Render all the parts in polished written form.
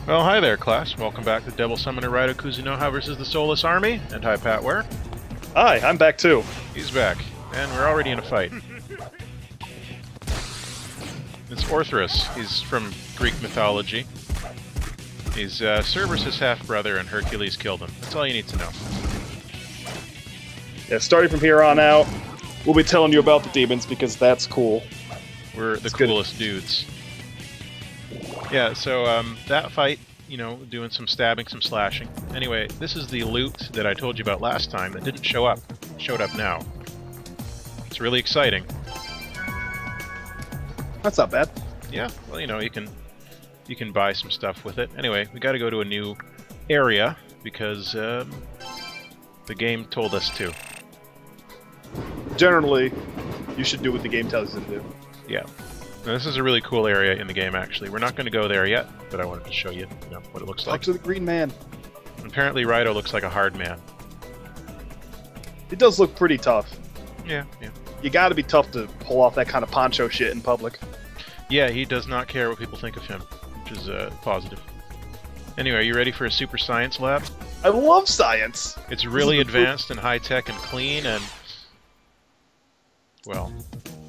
Well, hi there, class. Welcome back to Devil Summoner Raidou Kuzunoha versus the Soulless Army. And hi, Pat Ware. Hi, I'm back too. He's back. And we're already in a fight. It's Orthrus. He's from Greek mythology. He's Cerberus' half-brother, and Hercules killed him. That's all you need to know. Yeah, starting from here on out, we'll be telling you about the demons because that's cool. We're the coolest dudes. Yeah, so that fight, you know, doing some stabbing, some slashing. Anyway, this is the loot that I told you about last time that didn't show up. It showed up now. It's really exciting. That's not bad. Yeah, well, you know, you can buy some stuff with it. Anyway, we got to go to a new area because the game told us to. Generally, you should do what the game tells you to do. Yeah. Now, this is a really cool area in the game, actually. We're not going to go there yet, but I wanted to show you, what it looks Talk like. to the green man. Apparently, Raidou looks like a hard man. It does look pretty tough. Yeah, yeah. You gotta be tough to pull off that kind of poncho shit in public. Yeah, he does not care what people think of him, which is positive. Anyway, are you ready for a super science lab? I love science! It's really advanced and high-tech and clean and... well...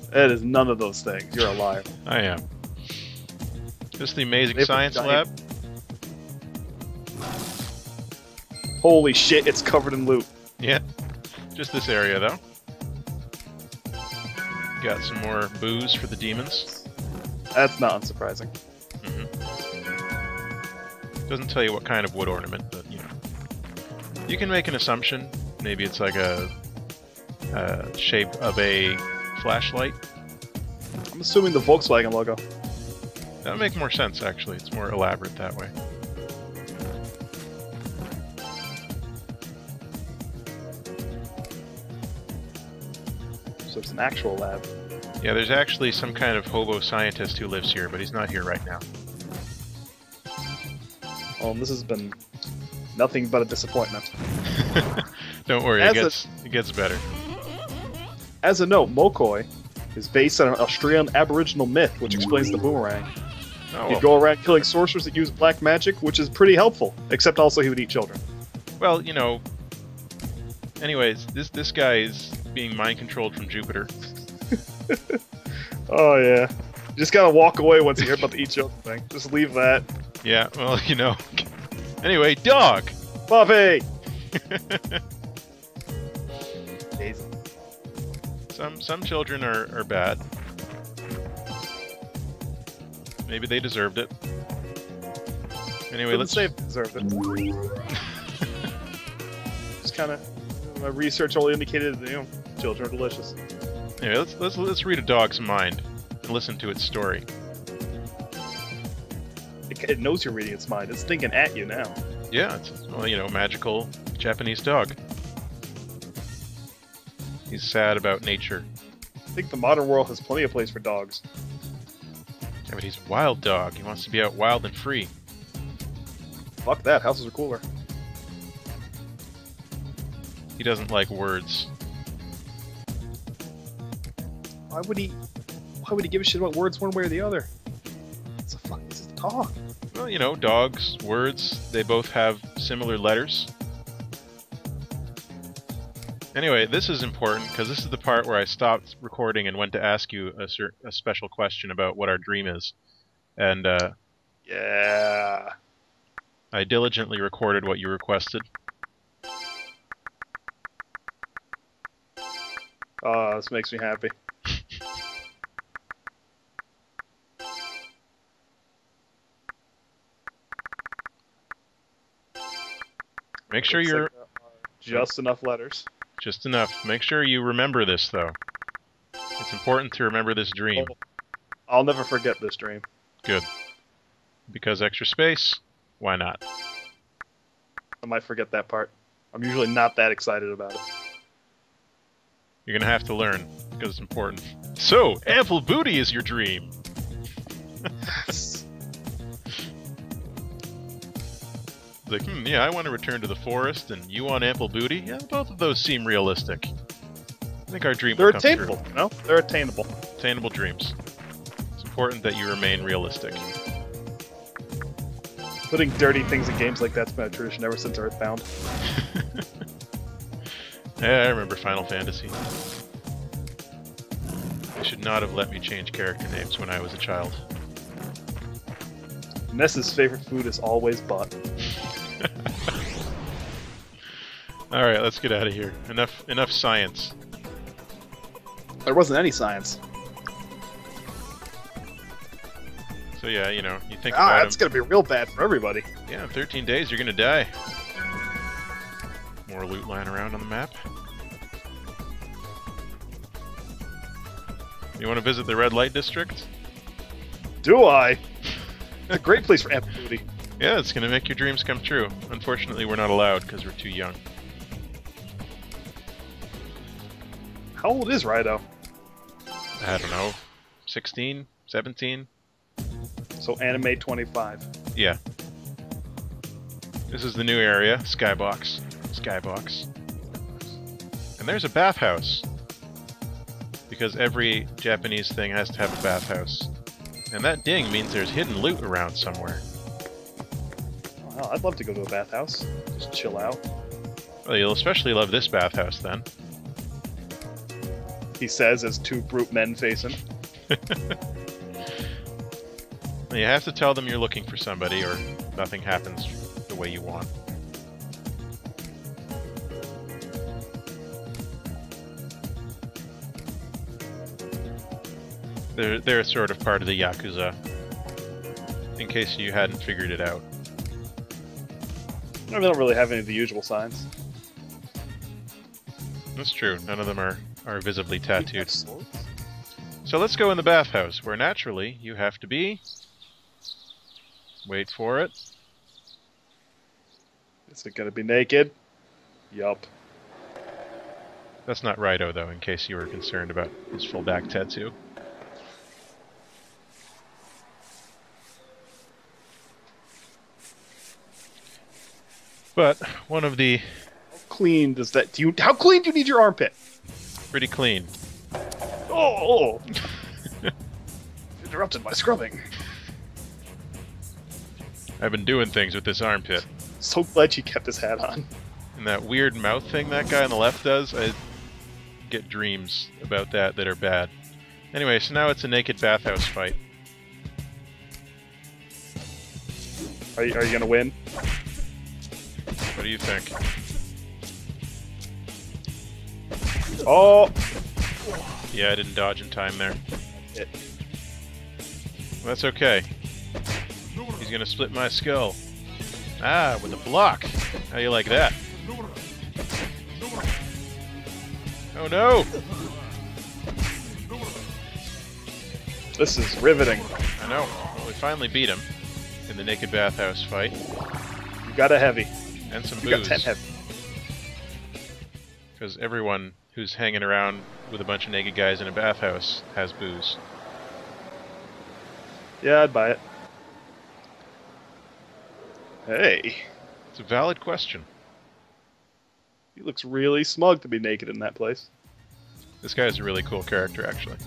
It is none of those things. You're a liar. I am. This is the amazing science lab. Holy shit, it's covered in loot. Yeah. Just this area, though. Got some more booze for the demons. That's not unsurprising. Doesn't tell you what kind of wood ornament, but, you know. You can make an assumption. Maybe it's like a shape of a flashlight. I'm assuming the Volkswagen logo. That would make more sense, actually. It's more elaborate that way. So it's an actual lab. Yeah, there's actually some kind of hobo scientist who lives here, but he's not here right now. Oh, and this has been nothing but a disappointment. Don't worry, it gets better. As a note, Mokoi is based on an Australian Aboriginal myth, which explains the boomerang. Oh, He'd go around killing sorcerers that use black magic, which is pretty helpful, except also he would eat children. well, you know... Anyways, this guy is being mind-controlled from Jupiter. Oh, yeah. You just gotta walk away once you hear about the eat children thing. Just leave that. Yeah, well, you know... Anyway, dog! Buffy! Daisy. Some children are bad. Maybe they deserved it. Anyway, Couldn't let's say if they deserved it. Just kind of... My research only indicated that, children are delicious. anyway, let's read a dog's mind and listen to its story. It knows you're reading its mind. It's thinking at you now. Yeah, it's magical Japanese dog. He's sad about nature. I think the modern world has plenty of place for dogs. Yeah, but he's a wild dog. He wants to be out wild and free. Fuck that. Houses are cooler. He doesn't like words. Why would he give a shit about words one way or the other? It's a fuck. This is a dog. Well, dogs, words, they both have similar letters. Anyway, this is important because this is the part where I stopped recording and went to ask you a special question about what our dream is. And, Yeah. I diligently recorded what you requested. Oh, this makes me happy. Make sure you're... Just enough letters. Just enough. Make sure you remember this, though. It's important to remember this dream. I'll never forget this dream. Good. Because extra space? Why not? I might forget that part. I'm usually not that excited about it. You're gonna have to learn, because it's important. So, ample booty is your dream! Like, yeah, I want to return to the forest, and you want ample booty? Yeah, both of those seem realistic. I think our dream They're will come attainable, true. no? They're attainable. Attainable dreams. It's important that you remain realistic. Putting dirty things in games like that's been a tradition ever since Earthbound. Yeah, I remember Final Fantasy. They should not have let me change character names when I was a child. Ness's favorite food is always butt. Alright, let's get out of here. Enough science. There wasn't any science. So yeah, you know, you think about that's gonna be real bad for everybody. Yeah, in 13 days you're gonna die. More loot lying around on the map. You want to visit the Red Light District? Do I? It's a great place for epic booty. Yeah, it's gonna make your dreams come true. Unfortunately, we're not allowed because we're too young. How old is Raidou? I don't know. 16? 17? So anime 25. Yeah. This is the new area, Skybox. Skybox. And there's a bathhouse. Because every Japanese thing has to have a bathhouse. And that ding means there's hidden loot around somewhere. Wow, I'd love to go to a bathhouse. Just chill out. Well, you'll especially love this bathhouse then. He says as two brute men face him. You have to tell them you're looking for somebody or nothing happens the way you want. They're sort of part of the Yakuza, in case you hadn't figured it out. They don't really have any of the usual signs. That's true, none of them are visibly tattooed. So let's go in the bathhouse, where naturally you have to be... Wait for it. Is it gonna be naked? Yup. That's not Raidou, though, in case you were concerned about his full back tattoo. But one of the... How clean does that... How clean do you need your armpit? Pretty clean. Oh! Interrupted by scrubbing. I've been doing things with this armpit. So glad she kept his hat on. And that weird mouth thing that guy on the left does, I get dreams about that are bad. Anyway, so now it's a naked bathhouse fight. Are you gonna win? What do you think? Oh! Yeah, I didn't dodge in time there. Well, that's okay. He's gonna split my skull. Ah, with a block. How you like that? Oh no! This is riveting. I know. Well, we finally beat him in the naked bathhouse fight. You got a heavy. And some You booze. got 10 heavy. Because everyone who's hanging around with a bunch of naked guys in a bathhouse has booze. Yeah, I'd buy it. Hey. It's a valid question. He looks really smug to be naked in that place. This guy's a really cool character, actually.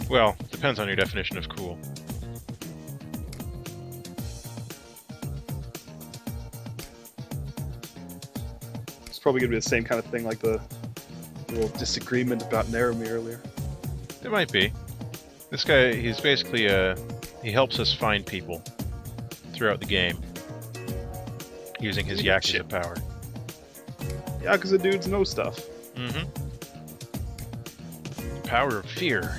Well, depends on your definition of cool. It's probably going to be the same kind of thing like the little disagreement about Narumi earlier. It might be. This guy, he's basically he helps us find people throughout the game using his Yakuza power. Yakuza dudes know stuff. Mm-hmm. Power of fear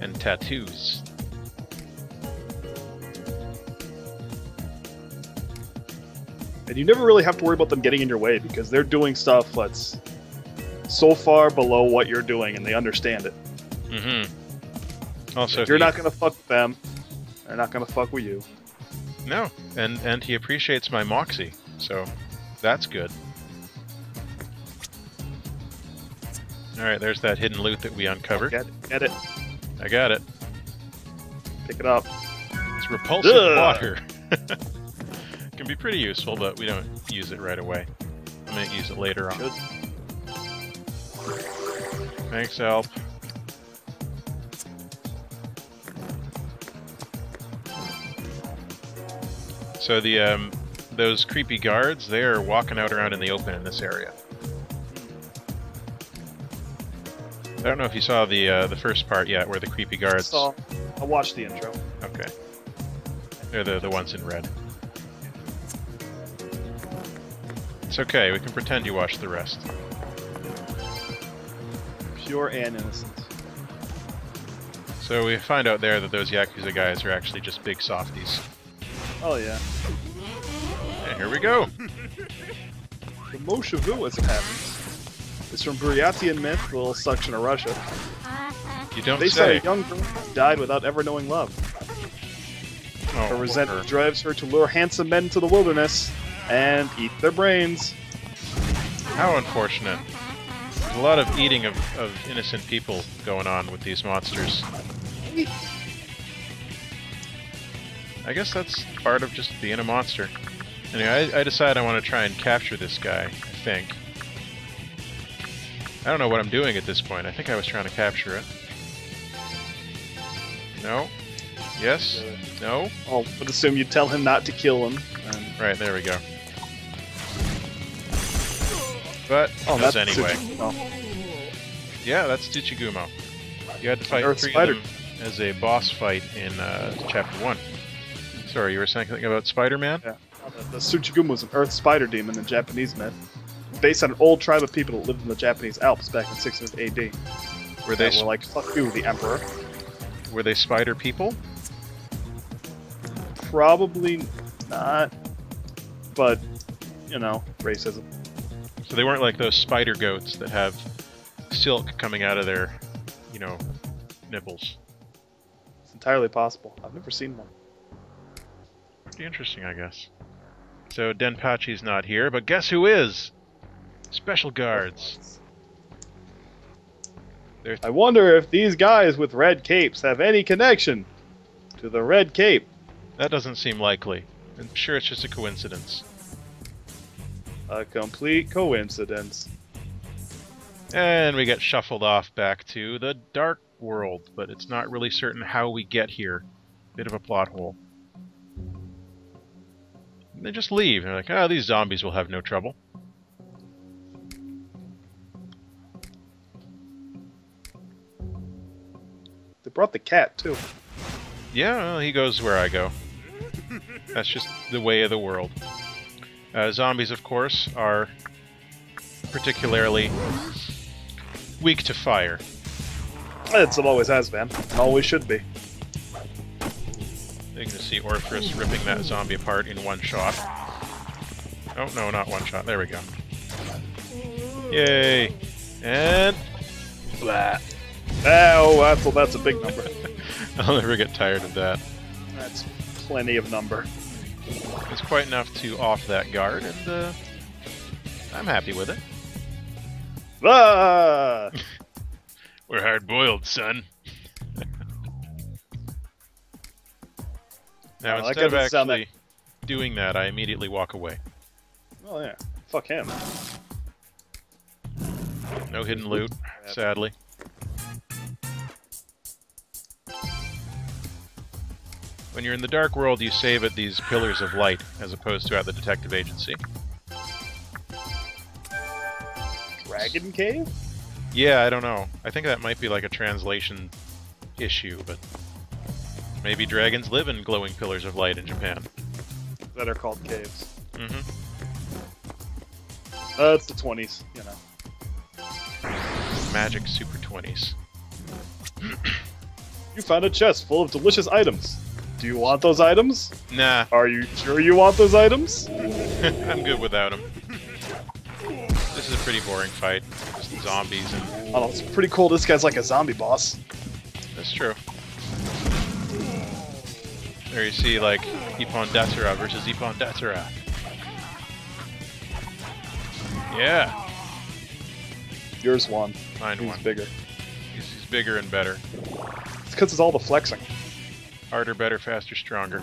and tattoos. And you never really have to worry about them getting in your way because they're doing stuff that's so far below what you're doing and they understand it. Mm-hmm. Also, if you're not going to fuck with them, they're not going to fuck with you. No, and he appreciates my moxie, so that's good. Alright, there's that hidden loot that we uncovered. Get it. I got it. Pick it up. It's repulsive water. Can be pretty useful, but we don't use it right away. I'm going to use it later on. Thanks, Alp. So the those creepy guards, they're walking out around in the open in this area. I don't know if you saw the first part yet, where the creepy guards. I watched the intro. Okay. They're the ones in red. It's okay, we can pretend you watched the rest. Pure and innocent. So we find out there that those Yakuza guys are actually just big softies. Oh yeah. And here we go! The Moshavu, as it happens, is from Buryatian myth, a little section of Russia. You don't They say. say a young girl died without ever knowing love. Oh, Her resentment drives her to lure handsome men to the wilderness and eat their brains. How unfortunate. There's a lot of eating of innocent people going on with these monsters. I guess that's part of just being a monster. Anyway, I decide I want to try and capture this guy, I think. I don't know what I'm doing at this point. I think I was trying to capture it. No. Yes. No. I would assume you'd tell him not to kill him. And... Right, there we go. But, that's anyway. Oh. Yeah, that's Tsuchigumo. You had to fight Earth three Spider. of them as a boss fight in Chapter 1. Sorry, you were saying something about Spider-Man? Yeah. The Tsuchigumo was an Earth Spider demon in Japanese myth, based on an old tribe of people that lived in the Japanese Alps back in 600 AD. Were they were like, fuck you, the Emperor. Were they spider people? Probably not, but, you know, racism. So they weren't like those spider goats that have silk coming out of their, you know, nipples. It's entirely possible. I've never seen one. Pretty interesting, I guess. So Denpachi's not here, but guess who is? Special guards. I wonder if these guys with red capes have any connection to the red cape. That doesn't seem likely. I'm sure it's just a coincidence. A complete coincidence. And we get shuffled off back to the Dark World, but it's not really certain how we get here. Bit of a plot hole. And they just leave. They're like, oh, these zombies will have no trouble. They brought the cat, too. Yeah, well, he goes where I go. That's just the way of the world. Zombies, of course, are particularly weak to fire. It always has been, and always should be. You can see Orthrus ripping that zombie apart in one shot. Oh, no, not one shot. There we go. Yay! And... blah! Oh, that's a big number. I'll never get tired of that. That's plenty of number. It's quite enough to off that guard, and I'm happy with it. Ah! We're hard-boiled, son. Now, that instead of doesn't sound actually doing that, I immediately walk away. Oh yeah, fuck him. No hidden loot, sadly. When you're in the Dark World, you save at these pillars of light, as opposed to at the detective agency. Dragon Cave? Yeah, I don't know. I think that might be like a translation issue, but maybe dragons live in glowing pillars of light in Japan. That are called caves. Mm-hmm. It's the 20s, you know. Magic Super 20s. You found a chest full of delicious items. Do you want those items? Nah. Are you sure you want those items? I'm good without them. This is a pretty boring fight. Just zombies and... I don't know, it's pretty cool this guy's like a zombie boss. That's true. There you see, like, Ippon Datsura versus Ippon Datsura. Yeah. Yours won. Mine He's won. bigger. He's bigger and better. It's because it's all the flexing. Harder, better, faster, stronger.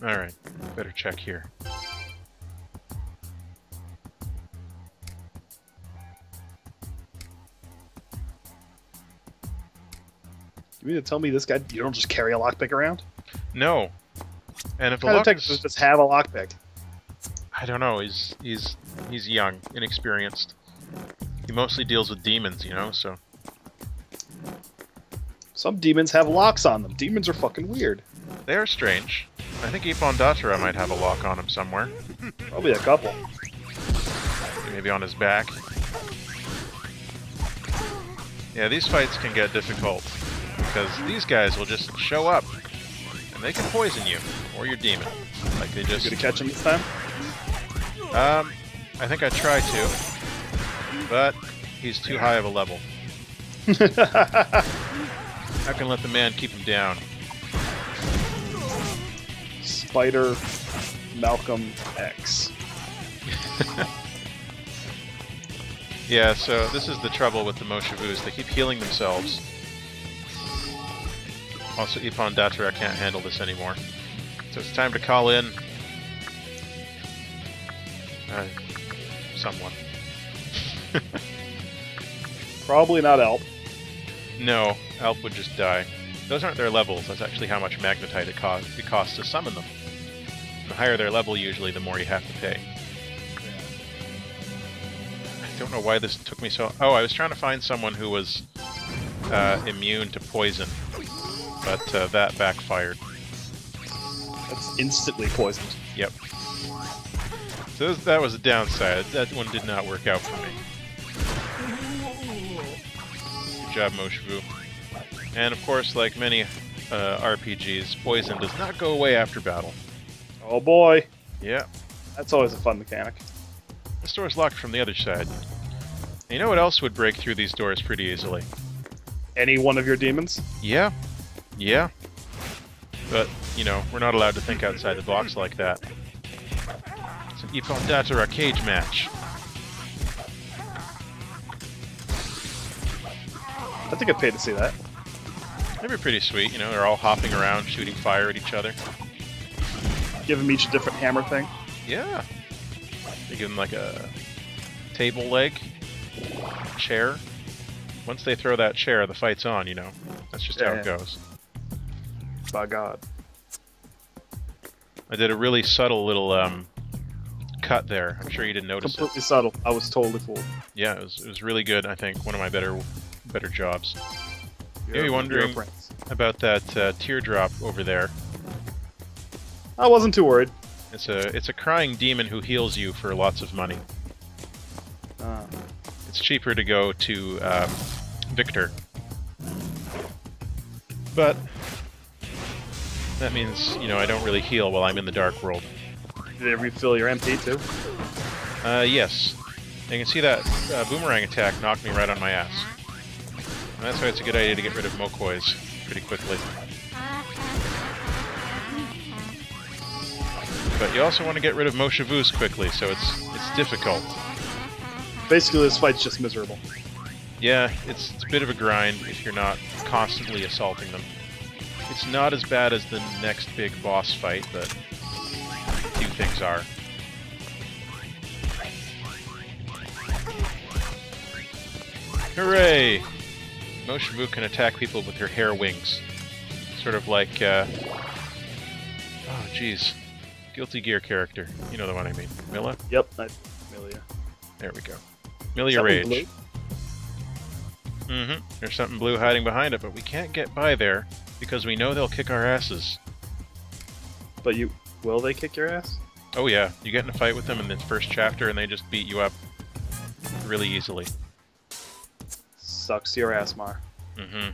Alright, better check here. You mean to tell me this guy, you don't just carry a lockpick around? No. And if the What kind lock of is... just have a lockpick? I don't know, he's young, inexperienced. He mostly deals with demons, you know, so... Some demons have locks on them. Demons are fucking weird. They are strange. I think Ippon Datara might have a lock on him somewhere. Probably a couple. Maybe on his back. Yeah, these fights can get difficult, because these guys will just show up, and they can poison you, or your demon. Like they just... You gonna catch him this time? I think I tried to, but he's too high of a level. I can let the man keep him down. Spider Malcolm X. Yeah, so this is the trouble with the Moshavus. They keep healing themselves. Also, Ippon Datara can't handle this anymore. So it's time to call in... someone. Probably not Alp. No, Alp would just die. Those aren't their levels, that's actually how much magnetite it costs to summon them. The higher their level, usually, the more you have to pay. I don't know why this took me so... Oh, I was trying to find someone who was immune to poison, but that backfired. That's instantly poisoned. Yep. So that was a downside. That one did not work out for me. Good job, Moshavu. And of course, like many RPGs, poison does not go away after battle. Oh boy. Yeah. That's always a fun mechanic. This door's locked from the other side. And you know what else would break through these doors pretty easily? Any one of your demons? Yeah. Yeah. But, you know, we're not allowed to think outside the box like that. It's an Ippon Datara cage match. I think I'd pay to see that. That'd be pretty sweet, you know, they're all hopping around, shooting fire at each other. Give them each a different hammer thing. Yeah. They give them like a table leg, chair. Once they throw that chair, the fight's on, you know. That's just how it goes. By God. I did a really subtle little cut there. I'm sure you didn't notice Completely subtle. I was totally fooled. Yeah, it was really good. I think one of my better jobs. You're Maybe wondering about that teardrop over there. I wasn't too worried. It's a crying demon who heals you for lots of money. It's cheaper to go to Victor, but that means, you know, I don't really heal while I'm in the Dark World. Did they refill your MP too? Yes. You can see that boomerang attack knocked me right on my ass. And that's why it's a good idea to get rid of Mokois pretty quickly. But you also want to get rid of Moshavus quickly, so it's difficult. Basically, this fight's just miserable. Yeah, it's a bit of a grind if you're not constantly assaulting them. It's not as bad as the next big boss fight, but few things are. Hooray! Moshavu can attack people with her hair wings. Sort of like, oh jeez. Guilty Gear character. You know the one I mean. Milla? Yep, Milia. There we go. Milia Rage. Mm-hmm. There's something blue hiding behind it, but we can't get by there because we know they'll kick our asses. But will they kick your ass? Oh yeah, you get in a fight with them in the first chapter and they just beat you up really easily. Sucks to your ass, Mar. Mm-hmm.